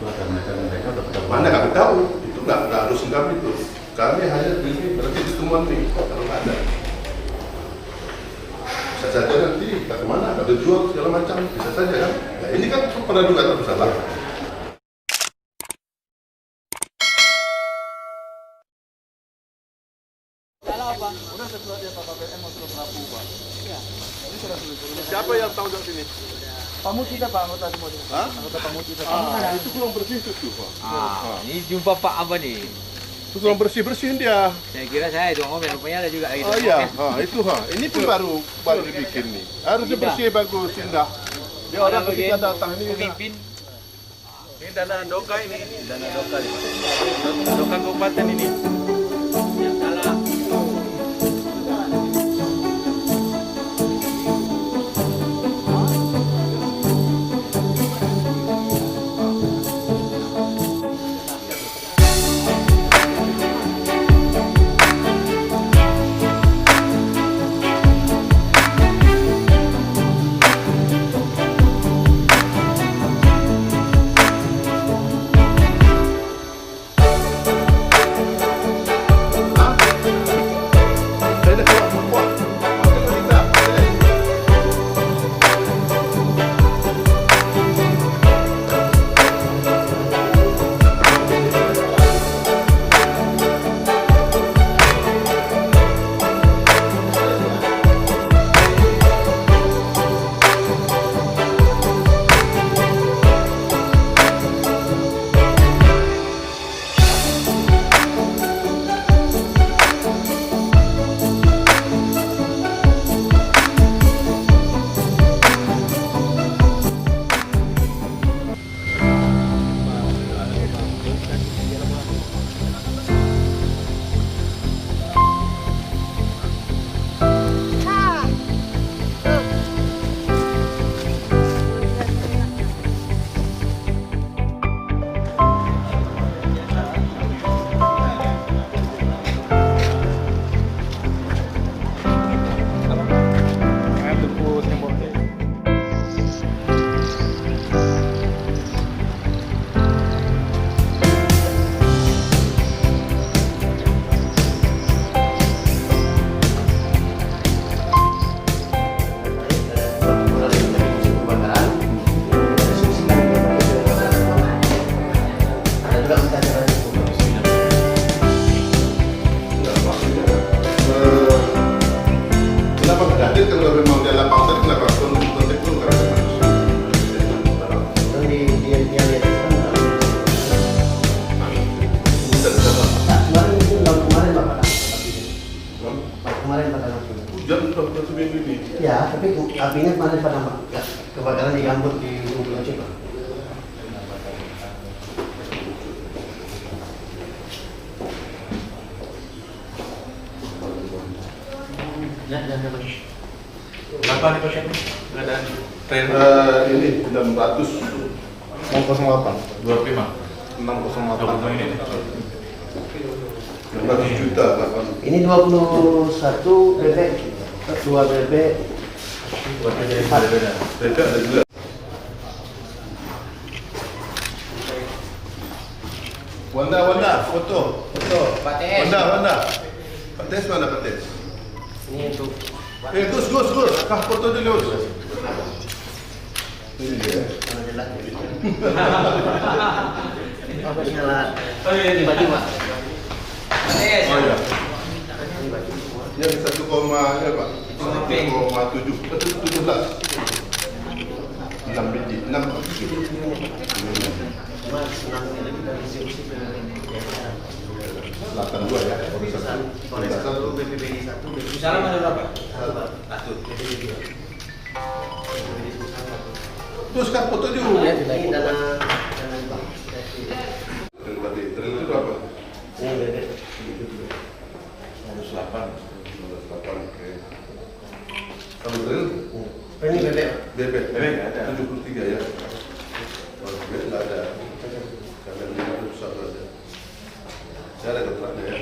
itu ada mereka udah pada mana kami tahu, itu nggak harus kami itu. Kami hanya ini berarti ketemuan nih, kalau nggak ada. Bisa saja nanti kita kemana, ada jual segala macam, bisa saja kan. Nah ini kan pernah juga bersalah. Udah sesuai dia Pak KPM untuk merapu Pak. Iya. Ini sudah sulit. Siapa yang tahu dari sini? Pamut kita Pak, anggota semua. Anggota pamut kita. Itu kurang bersih itu Pak. Ini jumpa Pak apa nih? Itu kurang bersihin dia. Saya kira saya itu ngomel, rupanya ada juga gitu. Oh iya, itu ini pun baru dibikin nih. Harusnya bersih bagus, indah. Dia orang ketika datang ini pemimpin. Ini dana doka ini. Dana doka. Doka kabupaten ini. Yang salah. Kenapa nggak ada kalau memang dia lapang tadi kenapa konten itu karena Dia lihat di sana. hujan sama Kemarin itu tahun kemarin Bapak kemarin pada langsung. hujan udah seminggu ini. Ya, tapi apinya kemarin pada kebakaran di gambut di Gunung Coba. Berapa nih Pak? Nggak ada tren. Ini 600 608. 25. 608. Ini. 600 juta bahkan. Ini 21 bebek, 2 bebek, Beda-beda. Mereka ada juga. Wanda, foto. Pak TS. Wanda. Pak Tes mana Pak Tes? ini untuk Gus, kah foto dulu. Ini dia. kalau jelas. Apa salah? Oh iya, ini baju Pak. Pak TS. Oh iya. Ini baju. Yang 1,7 17. 6 biji, 6 biji. Cuma senangnya lagi dari distribusi ke 82 ya. oleh satu BPBD 1 BPBD Salam ada berapa? satu BPBD 2. Terus kan foto dulu. Ini dana bank. Tril itu berapa? Ini bebek. 108. Oke. Kalau tril? Ini bebek. Bebek nggak ada. 73 ya. Kalau bebek nggak ada. Karena 500 saja. Saya ada keterangan ya.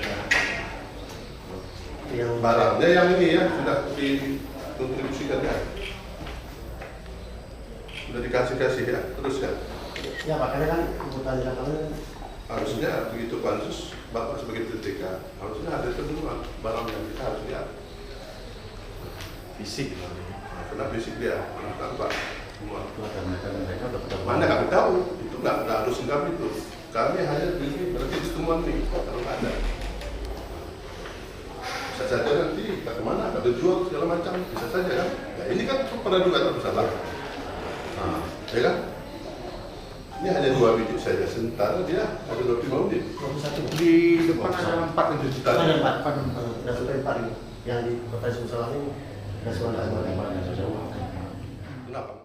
Yang Barangnya yang ini ya sudah dikontribusikan ya. Sudah dikasih ya, terus ya. Ya makanya kan kebutuhan di lapangan Harusnya begitu pansus, Bapak sebagai TTK, harusnya ada semua barang yang kita harus lihat. Fisik. Nah, kena fisik dia, kena tampak semua. Mereka udah pada Mana kami tahu, itu nggak harus kami itu. Kami hanya ini berarti ketemuan nih, kalau nggak ada. Bisa saja nanti kita kemana, ada jual segala macam, bisa saja kan. Ya ini kan pernah juga bersalah. Nah, ya kan? Ini hanya 2 biji saja, sementara dia ada 25 unit. 21. Di depan ada 4 yang juta. Ada 4, udah sampai 4 ini. Yang di Kota Sumsel ini ada 9. Kenapa?